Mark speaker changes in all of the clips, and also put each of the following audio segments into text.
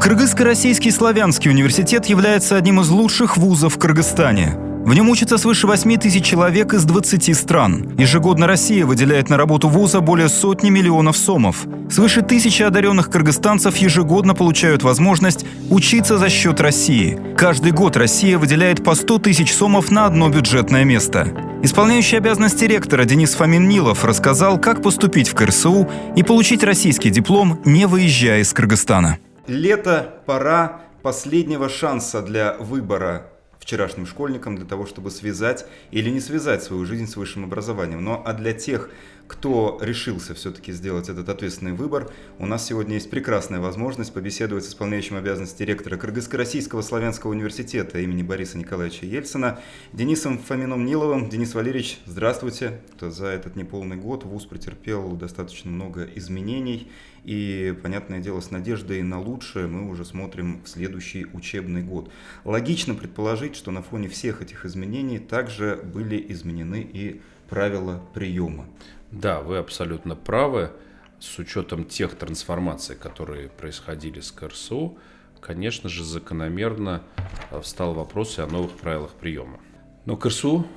Speaker 1: Кыргызско-российский славянский университет является одним из лучших вузов в Кыргызстане. В нем учатся свыше 8 тысяч человек из 20 стран. Ежегодно Россия выделяет на работу вуза более сотни миллионов сомов. Свыше 1000 одаренных кыргызстанцев ежегодно получают возможность учиться за счет России. Каждый год Россия выделяет по 100 тысяч сомов на одно бюджетное место. Исполняющий обязанности ректора Денис Фомин-Нилов рассказал, как поступить в КРСУ и получить российский диплом, не выезжая из Кыргызстана.
Speaker 2: Лето – пора последнего шанса для выбора вчерашним школьникам для того, чтобы связать или не связать свою жизнь с высшим образованием. А для тех, кто решился все-таки сделать этот ответственный выбор, у нас сегодня есть прекрасная возможность побеседовать с исполняющим обязанности ректора Кыргызско-российского славянского университета имени Бориса Николаевича Ельцина Денисом Фоминым-Ниловым. Денис Валерьевич, здравствуйте. За этот неполный год вуз претерпел достаточно много изменений. И, понятное дело, с надеждой на лучшее мы уже смотрим в следующий учебный год. Логично предположить, что на фоне всех этих изменений также были изменены и правила приема.
Speaker 3: Да, вы абсолютно правы. С учетом тех трансформаций, которые происходили с КРСУ, конечно же, закономерно встал вопрос и о новых правилах приема. Но КРСУ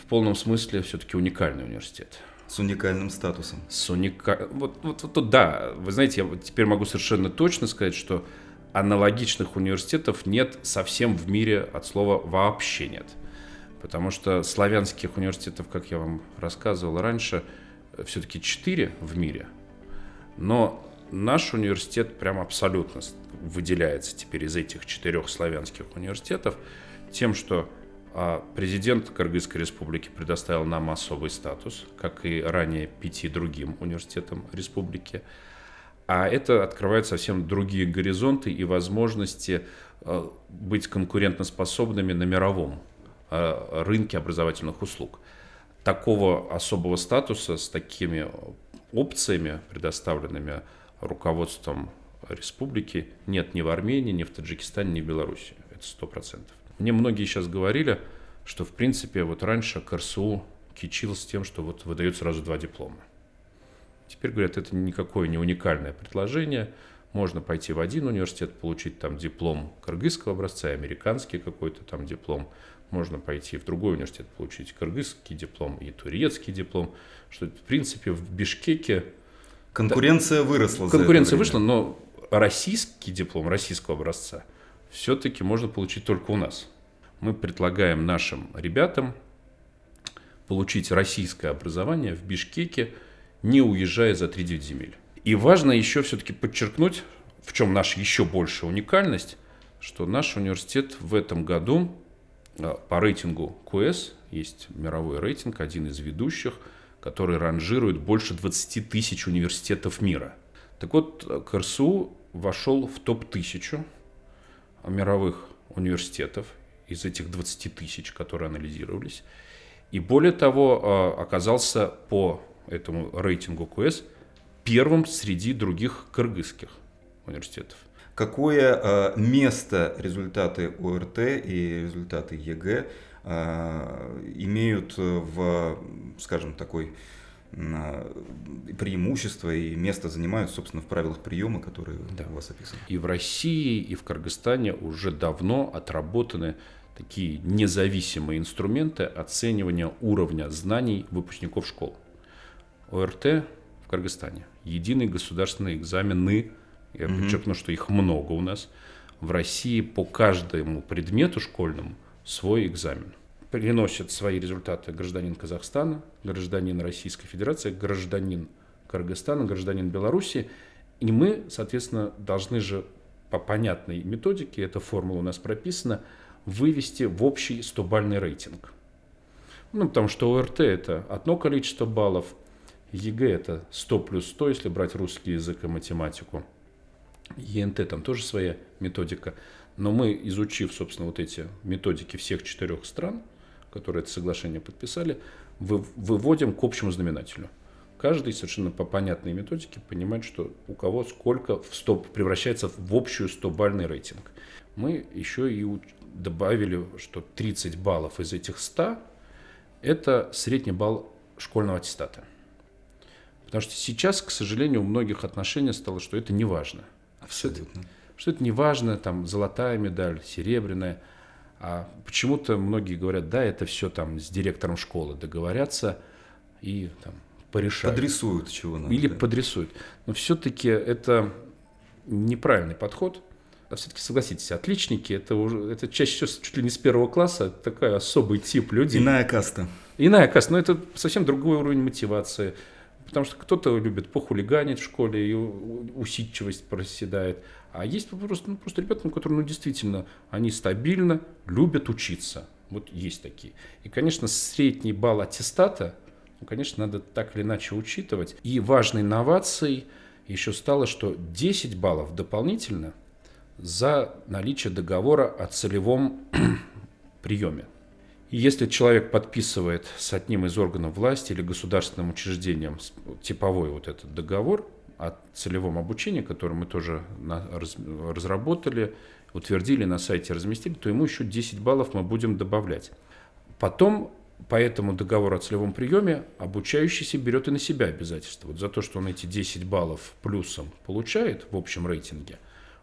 Speaker 3: в полном смысле все-таки уникальный университет.
Speaker 2: С уникальным статусом.
Speaker 3: Вот, да, вы знаете, я теперь могу совершенно точно сказать, что аналогичных университетов нет совсем в мире, от слова вообще нет. Потому что славянских университетов, как я вам рассказывал раньше, все-таки 4 в мире. Но наш университет прям абсолютно выделяется теперь из этих 4 славянских университетов тем, что президент Кыргызской республики предоставил нам особый статус, как и ранее 5 другим университетам республики. А это открывает совсем другие горизонты и возможности быть конкурентоспособными на мировом рынке образовательных услуг. Такого особого статуса с такими опциями, предоставленными руководством республики, нет ни в Армении, ни в Таджикистане, ни в Беларуси. Это 100%. Мне многие сейчас говорили, что в принципе вот раньше КРСУ кичился тем, что вот выдает сразу 2 диплома. Теперь говорят, это никакое не уникальное предложение. Можно пойти в один университет, получить там диплом кыргызского образца, американский какой-то там диплом. Можно пойти в другой университет, получить кыргызский диплом и турецкий диплом. Что в принципе в Бишкеке
Speaker 2: конкуренция выросла.
Speaker 3: Конкуренция вышла, но российский диплом российского образца все-таки можно получить только у нас. Мы предлагаем нашим ребятам получить российское образование в Бишкеке, не уезжая за 3-9 земель. И важно еще все-таки подчеркнуть, в чем наша еще большая уникальность, что наш университет в этом году по рейтингу QS, есть мировой рейтинг, один из ведущих, который ранжирует больше 20 тысяч университетов мира. Так вот, КРСУ вошел в топ-1000 мировых университетов из этих 20 тысяч, которые анализировались. И более того, оказался по этому рейтингу QS первым среди других кыргызских университетов.
Speaker 2: Какое место результаты ОРТ и результаты ЕГЭ имеют в, скажем, такой преимущество и место занимают, собственно, в правилах приема, которые у вас описаны?
Speaker 3: И в России, и в Кыргызстане уже давно отработаны такие независимые инструменты оценивания уровня знаний выпускников школ. ОРТ в Кыргызстане, единые государственные экзамены, я подчеркну, что их много у нас. В России по каждому предмету школьному свой экзамен. Приносят свои результаты гражданин Казахстана, гражданин Российской Федерации, гражданин Кыргызстана, гражданин Беларуси. И мы, соответственно, должны же по понятной методике, эта формула у нас прописана, вывести в общий 100-бальный рейтинг. Потому что ОРТ – это одно количество баллов, ЕГЭ – это 100 плюс 100, если брать русский язык и математику. ЕНТ там тоже своя методика. Но мы, изучив, собственно, вот эти методики всех 4 стран, которые это соглашение подписали, выводим к общему знаменателю. Каждый совершенно по понятной методике понимает, что у кого сколько превращается в общую 100-бальный рейтинг. Мы еще и добавили, что 30 баллов из этих 100 – это средний балл школьного аттестата. Потому что сейчас, к сожалению, у многих отношение стало, что это не важно.
Speaker 2: Абсолютно.
Speaker 3: что это не важно, там, золотая медаль, серебряная. А почему-то многие говорят, да, это все там с директором школы договорятся и там порешают.
Speaker 2: Подрисуют, чего надо.
Speaker 3: Или
Speaker 2: да.
Speaker 3: подрисуют. Но все-таки это неправильный подход. А все-таки согласитесь, отличники это чаще всего чуть ли не с 1 класса, это такой особый тип людей.
Speaker 2: Иная каста.
Speaker 3: Иная каста, но это совсем другой уровень мотивации. Потому что кто-то любит похулиганить в школе, и усидчивость проседает. А есть просто ребята, которые действительно, они стабильно любят учиться. Вот есть такие. И, конечно, средний балл аттестата, конечно, надо так или иначе учитывать. И важной инновацией еще стало, что 10 баллов дополнительно за наличие договора о целевом приеме. И если человек подписывает с одним из органов власти или государственным учреждением типовой вот этот договор о целевом обучении, который мы тоже разработали, утвердили, на сайте разместили, то ему еще 10 баллов мы будем добавлять. Потом по этому договору о целевом приеме обучающийся берет и на себя обязательства. Вот за то, что он эти 10 баллов плюсом получает в общем рейтинге,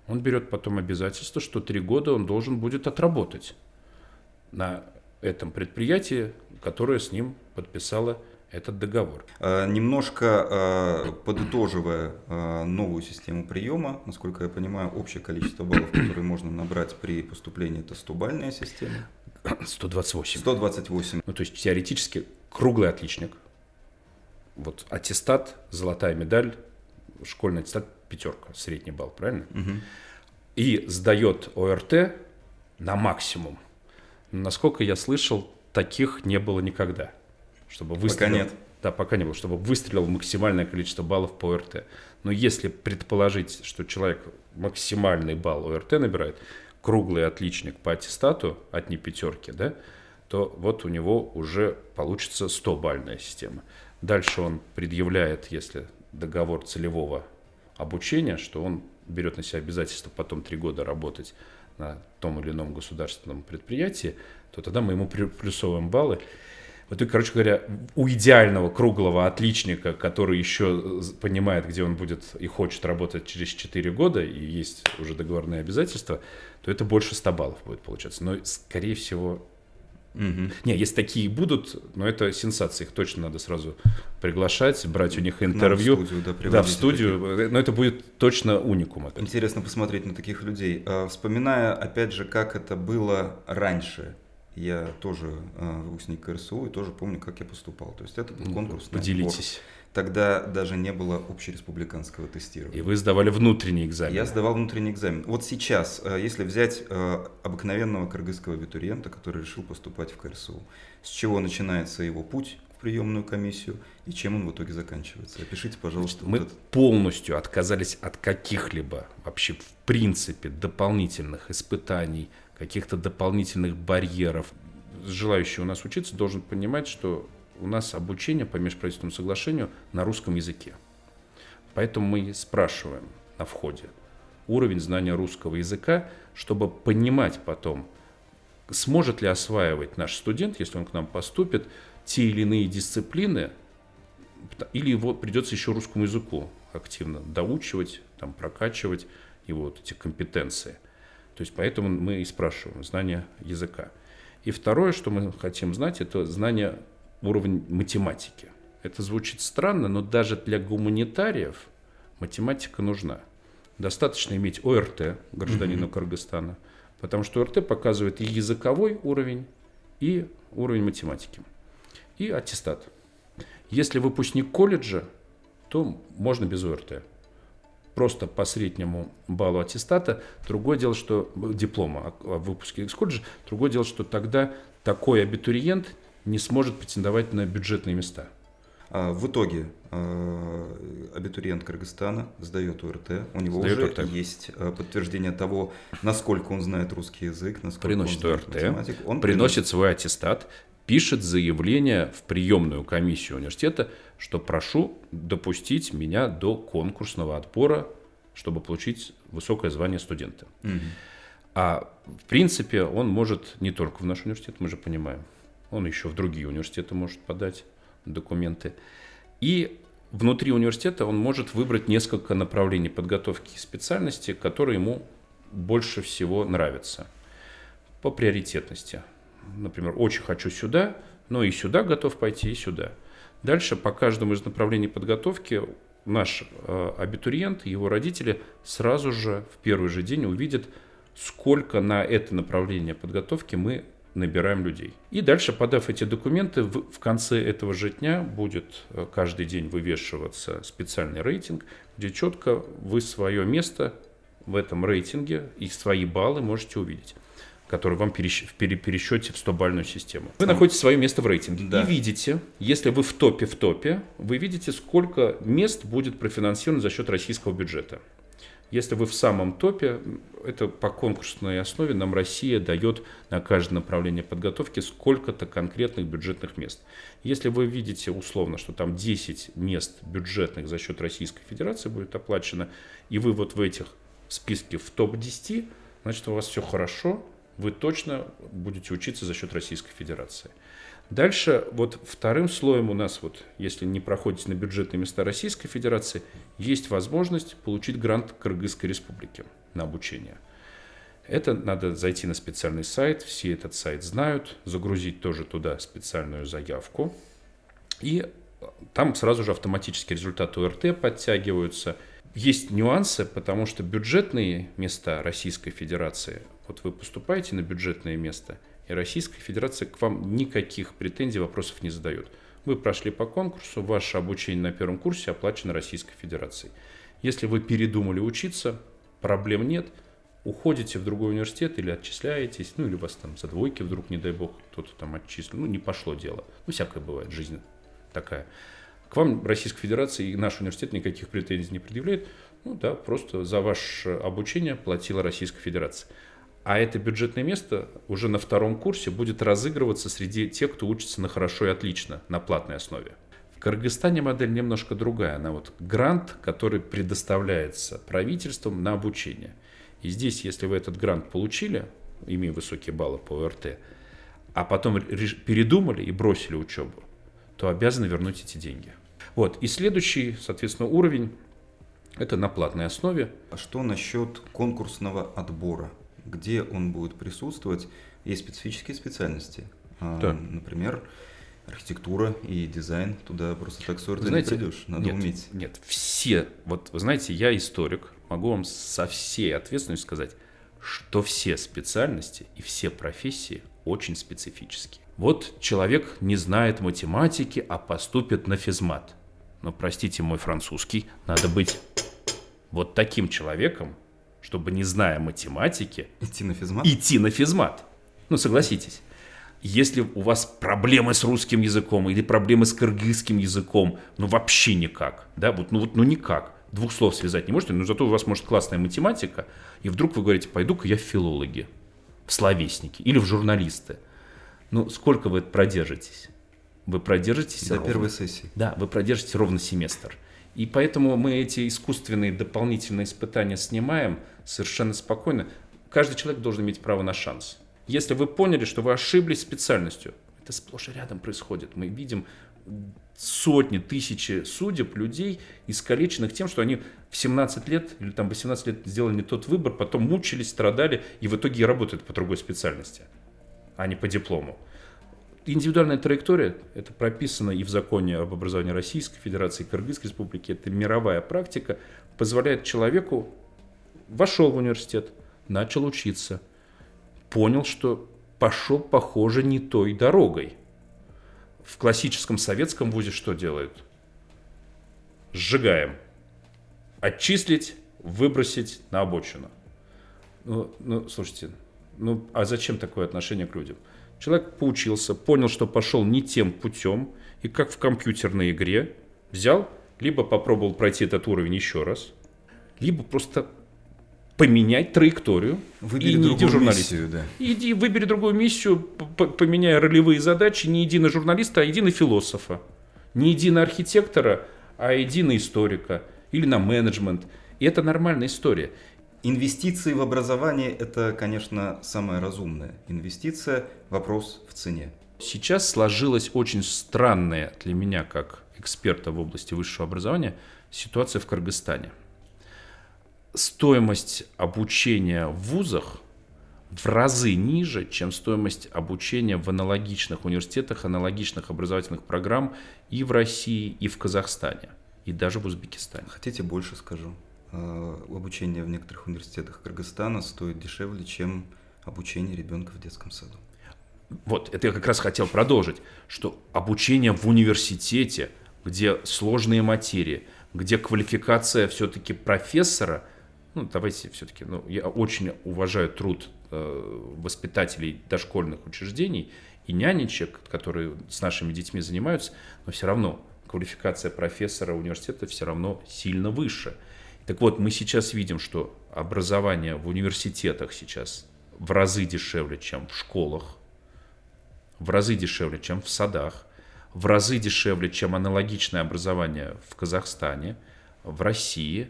Speaker 3: он берет потом обязательство, что 3 года он должен будет отработать на этом предприятии, которое с ним подписало этот договор.
Speaker 2: Немножко подытоживая новую систему приема, насколько я понимаю, общее количество баллов, которые можно набрать при поступлении, это 100-бальная система.
Speaker 3: 128.
Speaker 2: 128.
Speaker 3: Ну, то есть теоретически круглый отличник. Вот аттестат, золотая медаль, школьный аттестат, 5, средний балл, правильно?
Speaker 2: Угу.
Speaker 3: И сдает ОРТ на максимум. Насколько я слышал, таких не было никогда. Чтобы выстрелил,
Speaker 2: пока нет.
Speaker 3: Да, пока не было, чтобы выстрелил максимальное количество баллов по ОРТ. Но если предположить, что человек максимальный балл ОРТ набирает, круглый отличник по аттестату, одни 5, да, то вот у него уже получится 100-бальная система. Дальше он предъявляет, если договор целевого обучения, что он берет на себя обязательство потом 3 года работать на том или ином государственном предприятии, то тогда мы ему плюсовываем баллы. Вот и, короче говоря, у идеального круглого отличника, который еще понимает, где он будет и хочет работать через 4 года, и есть уже договорные обязательства, то это больше 100 баллов будет получаться. Но, скорее всего... Не, если такие будут, но это сенсация, их точно надо сразу приглашать, брать у них интервью.
Speaker 2: В студию,
Speaker 3: да, в студию, но это будет точно уникум. Опять.
Speaker 2: Интересно посмотреть на таких людей. Вспоминая, опять же, как это было раньше. Я тоже выпускник КРСУ и тоже помню, как я поступал. То есть это был конкурсный
Speaker 3: Поделитесь.
Speaker 2: отбор. Тогда даже не было общереспубликанского тестирования.
Speaker 3: И вы сдавали внутренний экзамен.
Speaker 2: Я сдавал внутренний экзамен. Вот сейчас, если взять обыкновенного кыргызского абитуриента, который решил поступать в КРСУ, с чего начинается его путь в приемную комиссию и чем он в итоге заканчивается? Опишите, пожалуйста.
Speaker 3: Мы полностью отказались от каких-либо вообще в принципе дополнительных испытаний, каких-то дополнительных барьеров. Желающий у нас учиться должен понимать, что у нас обучение по межправительственному соглашению на русском языке. Поэтому мы спрашиваем на входе уровень знания русского языка, чтобы понимать потом, сможет ли осваивать наш студент, если он к нам поступит, те или иные дисциплины, или его придется еще русскому языку активно доучивать, там, прокачивать его вот эти компетенции. То есть поэтому мы и спрашиваем знание языка. И второе, что мы хотим знать, это знание уровень математики. Это звучит странно, но даже для гуманитариев математика нужна. Достаточно иметь ОРТ гражданина Кыргызстана, потому что ОРТ показывает и языковой уровень, и уровень математики, и аттестат. Если выпускник колледжа, то можно без ОРТ. Просто по среднему баллу аттестата. Другое дело, что диплома о выпуске из колледжа. Другое дело, что тогда такой абитуриент не сможет претендовать на бюджетные места.
Speaker 2: В итоге абитуриент Кыргызстана сдает ОРТ, у него уже есть подтверждение того, насколько он знает русский язык, насколько
Speaker 3: приносит
Speaker 2: он знает
Speaker 3: ОРТ,
Speaker 2: математику. Он
Speaker 3: приносит свой аттестат, пишет заявление в приемную комиссию университета, что прошу допустить меня до конкурсного отбора, чтобы получить высокое звание студента. А в принципе он может не только в наш университет, мы же понимаем, он еще в другие университеты может подать документы. И внутри университета он может выбрать несколько направлений подготовки и специальностей, которые ему больше всего нравится по приоритетности. Например, очень хочу сюда, но и сюда готов пойти, и сюда. Дальше по каждому из направлений подготовки наш абитуриент и его родители сразу же в первый же день увидят, сколько на это направление подготовки мы набираем людей. И дальше, подав эти документы, в конце этого же дня будет каждый день вывешиваться специальный рейтинг, где четко вы свое место в этом рейтинге и свои баллы можете увидеть, которые вам в пересчете в 100-бальную систему. Вы находите свое место в рейтинге и видите, если вы в топе, вы видите, сколько мест будет профинансировано за счет российского бюджета. Если вы в самом топе, это по конкурсной основе нам Россия дает на каждое направление подготовки сколько-то конкретных бюджетных мест. Если вы видите условно, что там 10 мест бюджетных за счет Российской Федерации будет оплачено, и вы вот в этих списке в топ-10, значит, у вас все хорошо, вы точно будете учиться за счет Российской Федерации. Дальше, вот вторым слоем у нас, вот, если не проходите на бюджетные места Российской Федерации, есть возможность получить грант Кыргызской Республики на обучение. Это надо зайти на специальный сайт, все этот сайт знают, загрузить тоже туда специальную заявку. И там сразу же автоматически результаты ОРТ подтягиваются. Есть нюансы, потому что бюджетные места Российской Федерации, вот вы поступаете на бюджетное место, и Российская Федерация к вам никаких претензий, вопросов не задает. Вы прошли по конкурсу, ваше обучение на первом курсе оплачено Российской Федерацией. Если вы передумали учиться, проблем нет, уходите в другой университет или отчисляетесь, ну или вас там за двойки вдруг, не дай бог, кто-то там отчислил, ну не пошло дело. Ну всякое бывает, жизнь такая. К вам Российская Федерация и наш университет никаких претензий не предъявляет. Ну да, просто за ваше обучение платила Российская Федерация. А это бюджетное место уже на втором курсе будет разыгрываться среди тех, кто учится на хорошо и отлично, на платной основе. В Кыргызстане модель немножко другая. Она вот грант, который предоставляется правительством на обучение. И здесь, если вы этот грант получили, имея высокие баллы по ОРТ, а потом передумали и бросили учебу, то обязаны вернуть эти деньги. Вот. И следующий, соответственно, уровень – это на платной основе.
Speaker 2: А что насчет конкурсного отбора? Где он будет присутствовать? Есть специфические специальности.
Speaker 3: Да.
Speaker 2: Например, архитектура и дизайн. Туда просто так с ОРТ не придешь. Надо уметь.
Speaker 3: Нет, все. Вот вы знаете, я историк. Могу вам со всей ответственностью сказать, что все специальности и все профессии очень специфические. Вот человек не знает математики, а поступит на физмат. Но, простите, мой французский, надо быть вот таким человеком, чтобы, не зная математики,
Speaker 2: идти на физмат.
Speaker 3: Ну, согласитесь. Если у вас проблемы с русским языком или проблемы с кыргызским языком, ну, вообще никак, да, ну, никак. Двух слов связать не можете, но зато у вас может классная математика, и вдруг вы говорите, пойду-ка я в филологи, в словесники или в журналисты. Ну, сколько вы продержитесь? Вы продержитесь
Speaker 2: до первой сессии.
Speaker 3: Да, вы продержитесь ровно семестр. И поэтому мы эти искусственные дополнительные испытания снимаем совершенно спокойно. Каждый человек должен иметь право на шанс. Если вы поняли, что вы ошиблись специальностью, это сплошь и рядом происходит. Мы видим сотни, тысячи судеб людей, искалеченных тем, что они в 17 лет или там 18 лет сделали не тот выбор, потом мучились, страдали и в итоге работают по другой специальности, а не по диплому. Индивидуальная траектория, это прописано и в законе об образовании Российской Федерации и Кыргызской Республики, это мировая практика, позволяет человеку, вошел в университет, начал учиться, понял, что пошел, похоже, не той дорогой. В классическом советском вузе что делают? Сжигаем. Отчислить, выбросить на обочину. Ну, слушайте, а зачем такое отношение к людям? Человек поучился, понял, что пошел не тем путем, и как в компьютерной игре взял, либо попробовал пройти этот уровень еще раз, либо просто поменять траекторию.
Speaker 2: Выбери другую миссию, да.
Speaker 3: Иди, выбери другую миссию, поменяй ролевые задачи, не иди на журналиста, а иди на философа. Не иди на архитектора, а иди на историка или на менеджмент. И это нормальная история.
Speaker 2: Инвестиции в образование – это, конечно, самое разумное. Инвестиция – вопрос в цене.
Speaker 3: Сейчас сложилась очень странная для меня, как эксперта в области высшего образования, ситуация в Кыргызстане. стоимость обучения в вузах в разы ниже, чем стоимость обучения в аналогичных университетах, аналогичных образовательных программ и в России, и в Казахстане, и даже в Узбекистане.
Speaker 2: Хотите, больше скажу. Обучение в некоторых университетах Кыргызстана стоит дешевле, чем обучение ребенка в детском саду.
Speaker 3: Вот, это я как раз хотел продолжить, что обучение в университете, где сложные материи, где квалификация все-таки профессора, давайте все-таки, я очень уважаю труд воспитателей дошкольных учреждений и нянечек, которые с нашими детьми занимаются, но все равно квалификация профессора университета все равно сильно выше. Так вот, мы сейчас видим, что образование в университетах сейчас в разы дешевле, чем в школах, в разы дешевле, чем в садах, в разы дешевле, чем аналогичное образование в Казахстане, в России.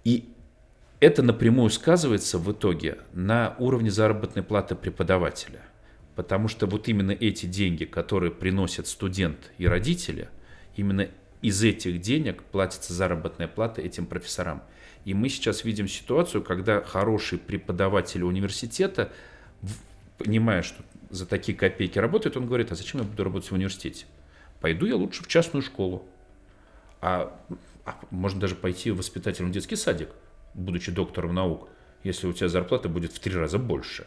Speaker 3: И это напрямую сказывается в итоге на уровне заработной платы преподавателя. Потому что вот именно эти деньги, которые приносят студент и родители, именно из этих денег платится заработная плата этим профессорам. И мы сейчас видим ситуацию, когда хороший преподаватель университета, понимая, что за такие копейки работает, он говорит: а зачем я буду работать в университете? Пойду я лучше в частную школу. А можно даже пойти воспитателем в детский садик, будучи доктором наук, если у тебя зарплата будет в 3 раза больше.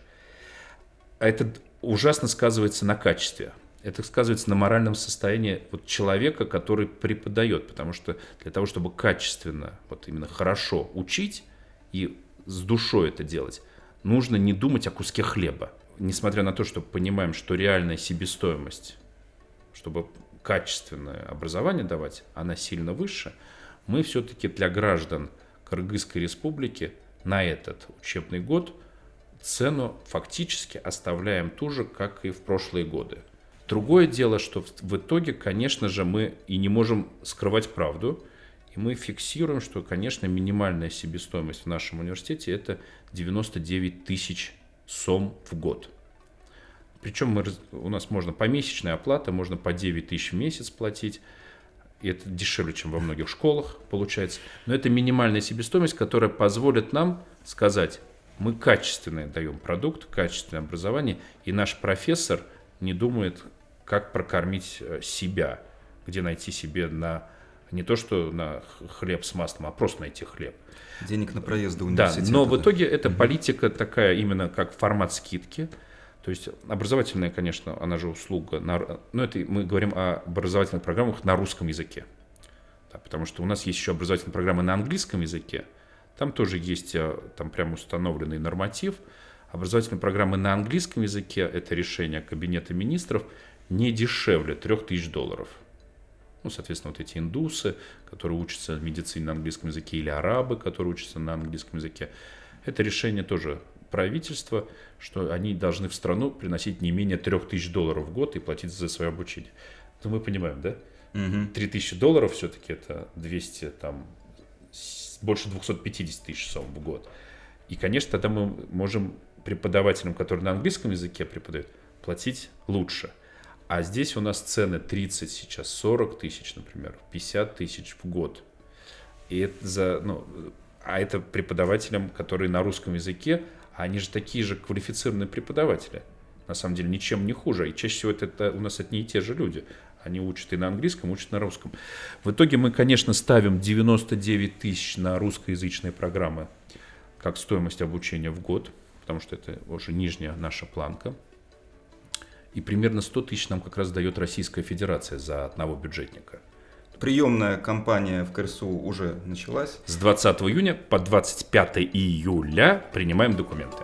Speaker 3: А это ужасно сказывается на качестве. Это сказывается на моральном состоянии человека, который преподает. Потому что для того, чтобы качественно, именно хорошо учить и с душой это делать, нужно не думать о куске хлеба. Несмотря на то, что понимаем, что реальная себестоимость, чтобы качественное образование давать, она сильно выше, мы все-таки для граждан Кыргызской республики на этот учебный год цену фактически оставляем ту же, как и в прошлые годы. Другое дело, что в итоге, конечно же, мы и не можем скрывать правду, и мы фиксируем, что, конечно, минимальная себестоимость в нашем университете – это 99 тысяч сом в год. Причем у нас можно помесячная оплата, можно по 9 тысяч в месяц платить, и это дешевле, чем во многих школах получается. Но это минимальная себестоимость, которая позволит нам сказать: мы качественный даем продукт, качественное образование, и наш профессор не думает, как прокормить себя, где найти себе не то что на хлеб с маслом, а просто найти хлеб.
Speaker 2: Денег на проезд до университета.
Speaker 3: Да, но в итоге эта политика такая именно как формат скидки. То есть образовательная, конечно, она же услуга. Но это мы говорим о образовательных программах на русском языке. Да, потому что у нас есть еще образовательные программы на английском языке. Там тоже есть там прям установленный норматив. Образовательные программы на английском языке – это решение Кабинета министров не дешевле $3000. Соответственно, эти индусы, которые учатся медицине на английском языке, или арабы, которые учатся на английском языке, это решение тоже правительства, что они должны в страну приносить не менее $3000 в год и платить за свое обучение. Ну, мы понимаем, да? $3000 все-таки это 200, больше 250 тысяч сом в год. И, конечно, тогда мы можем преподавателям, которые на английском языке преподают, платить лучше. А здесь у нас цены 30 сейчас, 40 тысяч, например, 50 тысяч в год. И это это преподавателям, которые на русском языке, они же такие же квалифицированные преподаватели. На самом деле ничем не хуже. И чаще всего это у нас одни и те же люди. Они учат и на английском, учат на русском. В итоге мы, конечно, ставим 99 тысяч на русскоязычные программы как стоимость обучения в год, потому что это уже нижняя наша планка. И примерно 100 тысяч нам как раз дает Российская Федерация за одного бюджетника.
Speaker 2: Приемная кампания в КРСУ уже началась.
Speaker 3: С 20 июня по 25 июля принимаем документы.